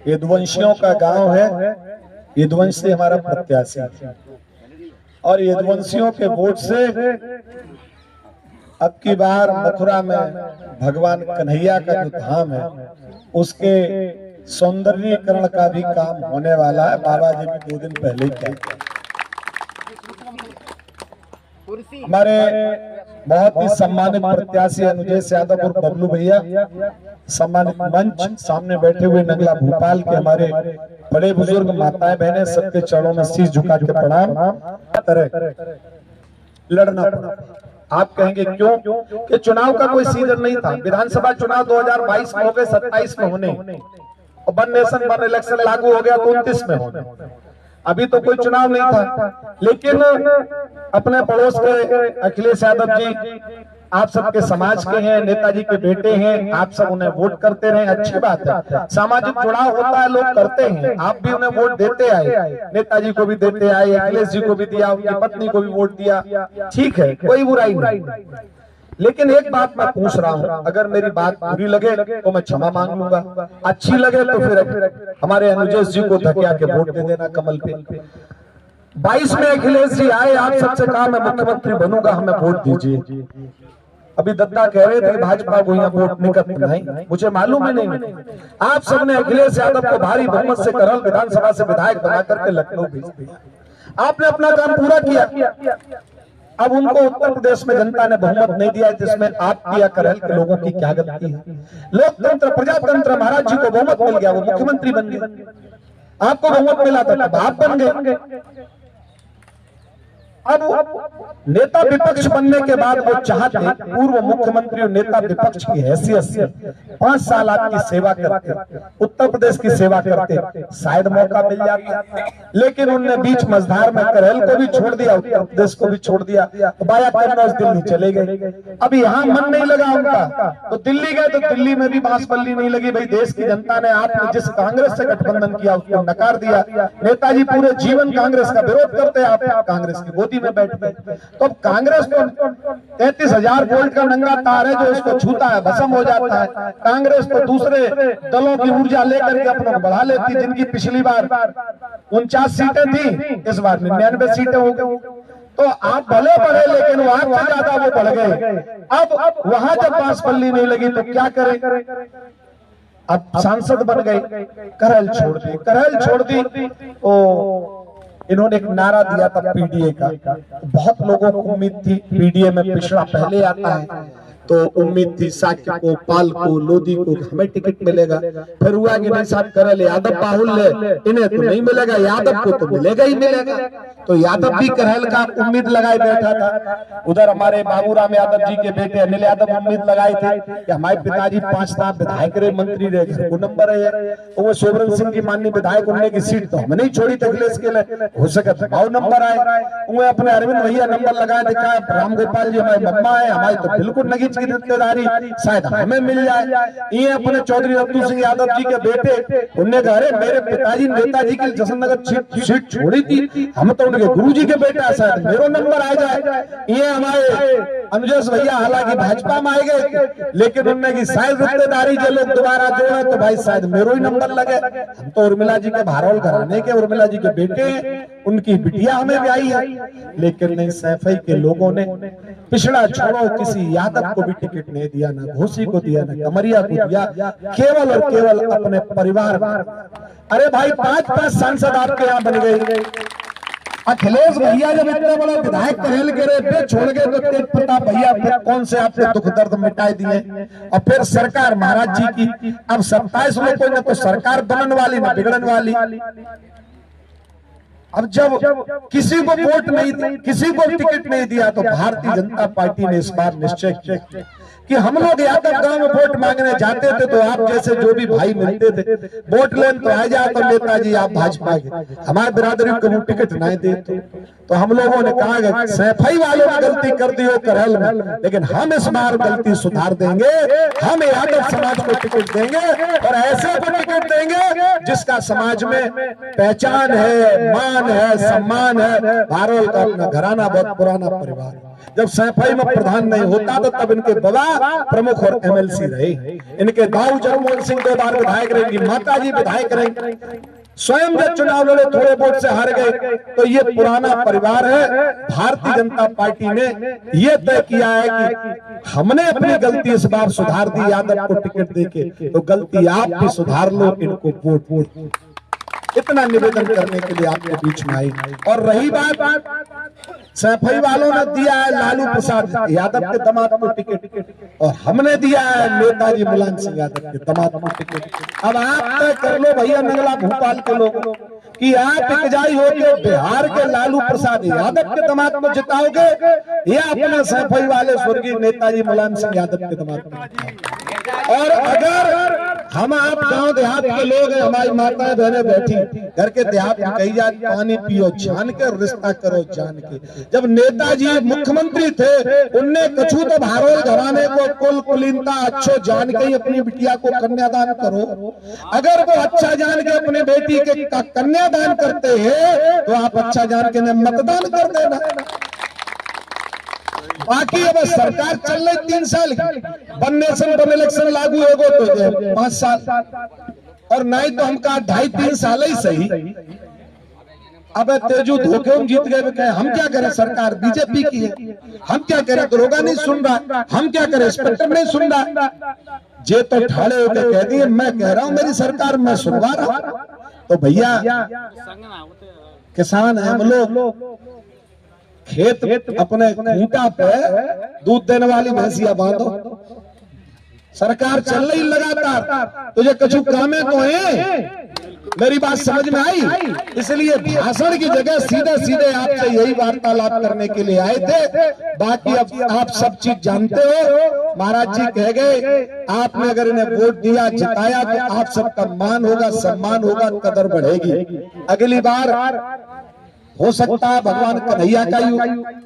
यदुवंशियों का गांव है। यदुवंशी हमारा प्रत्याशी है और यदुवंशियों के वोट से अब की बार मथुरा में भगवान कन्हैया का जो धाम है उसके सौंदर्यीकरण का भी काम होने वाला है। बाबा जी भी 2 दिन पहले ही कह हमारे बहुत ही सम्मानित प्रत्याशी अनुजेश यादव और बबलू भैया, सम्मानित मंच सामने बैठे हुए नगला भोपाल के हमारे बड़े बुजुर्ग माताएं बहनें सबके चरणों में शीश झुका के प्रणाम। लड़ना पड़ा। आप कहेंगे क्यों? कि चुनाव का कोई सीजन नहीं था। विधानसभा चुनाव 2022 में हो गए, 27 में होने और वन नेशन वन इलेक्शन लागू हो गया तो 29 में होने। अभी तो कोई चुनाव नहीं था, लेकिन अपने पड़ोस के अखिलेश यादव जी आप सबके समाज के हैं, नेताजी के बेटे हैं, आप सब उन्हें वोट करते रहे, अच्छी बात है। सामाजिक जुड़ाव होता है, लोग करते हैं, आप भी उन्हें वोट देते आए, नेताजी को भी देते आए, अखिलेश जी को भी दिया, उनकी पत्नी को भी वोट दिया, ठीक है, कोई बुराई नहीं। लेकिन एक बात मैं पूछ रहा हूँ, अगर मेरी बात बुरी लगे तो मैं क्षमा मांग लूंगा, अच्छी लगे तो फिर हमारे अनुजेश जी को धकिया के वोट दे देना कमल पे। 22 में अखिलेश जी आए, आप सबसे कहा मैं मुख्यमंत्री बनूंगा, हमें वोट दीजिए। अभी दत्ता कह रहे थे भाजपा को यहाँ वोट नहीं, मुझे मालूम है नहीं। आप सबने अखिलेश यादव को भारी बहुमत से करल विधानसभा से विधायक बना करके लखनऊ भेज दिया। आपने अपना काम पूरा किया। अब उनको उत्तर प्रदेश में जनता ने बहुमत नहीं दिया, जिसमें आप किया करल के लोगों की क्या गलती है? लोकतंत्र प्रजातंत्र, महाराज जी को बहुमत मिल गया, वो मुख्यमंत्री बन गए। आपको बहुमत मिला था तब आप बन गए। अब नेता विपक्ष बनने के बाद वो चाहते पूर्व मुख्यमंत्री और नेता विपक्ष की हैसियत से 5 साल आपकी सेवा करते, उत्तर प्रदेश की सेवा करते, शायद मौका मिल जाता, लेकिन उनने बीच मझधार में करेल को भी छोड़ दिया, उत्तर प्रदेश को भी छोड़ दिया, बाया कन्नौज दिल्ली चले गए। अब यहाँ मन नहीं लगा उनका तो दिल्ली गए, तो दिल्ली में भी बांसबल्ली नहीं लगी। भाई देश की जनता ने आपने जिस कांग्रेस से गठबंधन किया उसको नकार दिया। नेताजी पूरे जीवन कांग्रेस का विरोध करते, आप कांग्रेस की गोदी में बैठ गए। तो अब कांग्रेस तो 33,000 वोल्ट का नंगा तार है, जो उसको छूता है भस्म हो जाता है। कांग्रेस तो दूसरे दलों की ऊर्जा लेकर के अपनों को बढ़ा लेती, जिनकी पिछली बार 49 सीटें थी, इस बार 99 सीटें हो गई। तो आप भले बढ़े, लेकिन वहां से ज्यादा वो बढ़ गए। अब वहां जब बांसबल्ली नहीं लगी तो क्या करें? अब सांसद बन गए, करहल छोड़ दी। इन्होंने एक नारा दिया था पीडीए का, बहुत लोगों को उम्मीद थी पीडीए में पिछड़ा पहले आता है, तो उम्मीद थी साक्य को, पाल को, लोधी को हमें टिकट मिलेगा। फिर हुआ कि नहीं साहब करल यादव बाहुल्य, इन्हें तो नहीं मिलेगा, यादव को तो मिलेगा ही मिलेगा। तो यादव भी करहल का उम्मीद लगाए बैठा था। उधर हमारे बाबूराम यादव जी के बेटे अनिल यादव उम्मीद लगाए थे कि हमारे पिताजी 5 साल विधायक रहे, मंत्री रहे, वो नंबर है। तो वो शोभरन सिंह की माननीय विधायक उनने की सीट तो हमें नहीं छोड़ी अखिलेश के लिए, हो सके तो नंबर आए। वो अपने अरविंद भैया नंबर लगाए थे, कहा राम गोपाल जी हमारे मम्मा है, हमारी तो बिल्कुल नगीच की रिश्तेदारी, शायद हमें मिल जाए। ये अपने चौधरी रत्तू सिंह यादव जी के बेटे उनने कहा, अरे मेरे पिताजी नेताजी की जसनगर सीट छोड़ी थी, हम तो उनके गुरुजी के बेटा, शायद मेरो नंबर आ जाए। ये हमारे अनुजेश भैया हालांकि भाजपा में आए गए, लेकिन उनने की शायद रिश्तेदारी के लोग दोबारा जोड़े तो भाई शायद मेरो ही नंबर लगे। हम तो उर्मिला जी के भारौल घराने के, उर्मिला जी के बेटे, उनकी बिटिया हमें भी आई है। लेकिन नहीं, सैफई के लोगों ने पिछड़ा छोड़ो, किसी यादव को भी टिकट नहीं दिया, ना घोसी को दिया, ना कमरिया को दिया, केवल और केवल अपने परिवार। अरे भाई 5-5 सांसद आपके यहाँ बन गए। अखिलेश भैया जब इतना बड़ा विधायक करेल के रहे छोड़ गए, तो तेज प्रताप भैया फिर कौन से आपने दुख दर्द मिटाई दिए। और फिर सरकार महाराज जी की, अब 27 में कोई ना तो सरकार बनने वाली ना बिगड़न वाली। अब जब किसी को वोट नहीं दी, किसी को टिकट नहीं दिया, तो भारतीय जनता पार्टी ने इस बार निश्चय किया कि हम लोग यादव गांव में वोट मांगने जाते थे तो आप जैसे जो भी भाई मिलते थे वोट लेने तो आ जाए, तो नेताजी आप भाजपा के, हमारे बिरादरी को टिकट नहीं देते। तो हम लोगों ने कहा कि सैफई वालों ने गलती कर दी हो करहल में, लेकिन हम इस बार गलती सुधार देंगे, हम यादव समाज को टिकट देंगे और ऐसे को टिकट देंगे जिसका समाज में पहचान है, मान है, सम्मान है। भारत का अपना घराना बहुत पुराना परिवार है। जब सैफई में प्रधान नहीं होता तो तब इनके बाबा प्रमुख और एमएलसी रहे। इनके दाऊ जगमोहन सिंह 2 बार विधायक रहे, इनकी माता जी विधायक रहे, स्वयं जब चुनाव लड़े थोड़े वोट से हार गए। तो ये पुराना परिवार है। भारतीय जनता पार्टी ने ये तय किया है कि हमने अपनी गलती इस बार सुधार दी यादव को टिकट देके, तो गलती आप भी सुधार लो, इनको वोट। इतना निवेदन करने के लिए आपके बीच में आई। और रही बात सैफई वालों ने दिया है लालू प्रसाद यादव के दामाद को टिकट, और हमने दिया है नेताजी मुलायम सिंह यादव के दामाद को टिकट। अब आप तय कर लो भैया मंगला भोपाल के लोग कि आप इकजाई होकर बिहार के लालू प्रसाद यादव के दामाद को जिताओगे या अपने सैफई वाले स्वर्गीय नेताजी मुलायम सिंह यादव के दामाद को। और अगर हम आप गांव देहात के लोग हैं, हमारी माताएं बहनें बैठी घर के देहात में कही जाए पानी पियो जान के, रिश्ता करो जान के। जब नेताजी मुख्यमंत्री थे उनने कछु तो भारोल घराने को कुल कुलीनता अच्छो जान के ही अपनी बिटिया को कन्यादान करो। अगर वो अच्छा जान के अपने बेटी के कन्यादान करते हैं तो आप अच्छा जान के मतदान कर देना। बाकी अब सरकार चल रही 3 साल की, वन नेशन वन इलेक्शन लागू होगा तो 5 साल, और नहीं तो हम कहा 2.5-3 साल ही सही। अब तेजू धोखे में जीत गए, हम क्या करें, सरकार बीजेपी की है, हम क्या करें, दरोगा नहीं सुन रहा, हम क्या करें, इंस्पेक्टर नहीं सुन रहा। जे तो ठाड़े होकर कह दिए मैं कह रहा हूं मेरी सरकार मैं सुनवा रहा। तो भैया किसान है हम लोग, खेत अपने खूंटा पे दूध देने वाली भैंसिया बांधो। सरकार चल रही लगातार, तुझे कछु कामे तो है। मेरी बात समझ में आई? इसलिए भाषण की जगह सीधे सीधे आपसे यही वार्तालाप करने के लिए आए थे। बाकी अब आप सब चीज जानते हो। महाराज जी कह गए आपने अगर इन्हें वोट दिया जिताया तो आप सबका मान होगा, सम्मान होगा, कदर बढ़ेगी। अगली बार हो सकता है भगवान कन्हैया का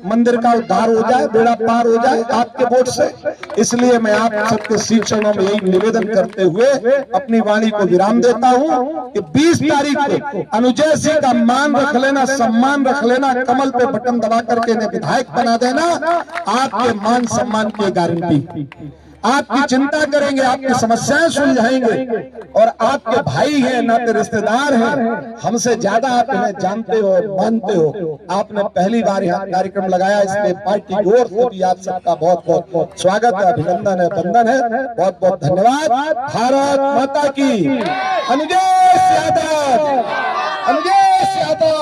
मंदिर का उद्धार हो जाए, बेड़ा पार हो जाए आपके वोट से। इसलिए मैं आप सबके शिक्षणों में यही निवेदन करते हुए अपनी वाणी को विराम देता हूं कि 20 तारीख को अनुजय सिंह का मान रख लेना, सम्मान रख लेना, कमल पे बटन दबा करके इन्हें विधायक बना देना। आपके मान सम्मान की गारंटी, आपकी चिंता करेंगे, आपकी समस्याएं सुलझाएंगे, और आपके भाई हैं, नाते रिश्तेदार हैं, हमसे ज्यादा आप इन्हें जानते हो, मानते हो। आपने पहली बार यहाँ कार्यक्रम लगाया, इसलिए पार्टी की ओर से भी आप सबका बहुत बहुत स्वागत है, अभिनंदन है, वंदन है, बहुत बहुत धन्यवाद। भारत माता की। अनुजय यादव, अनुजय यादव।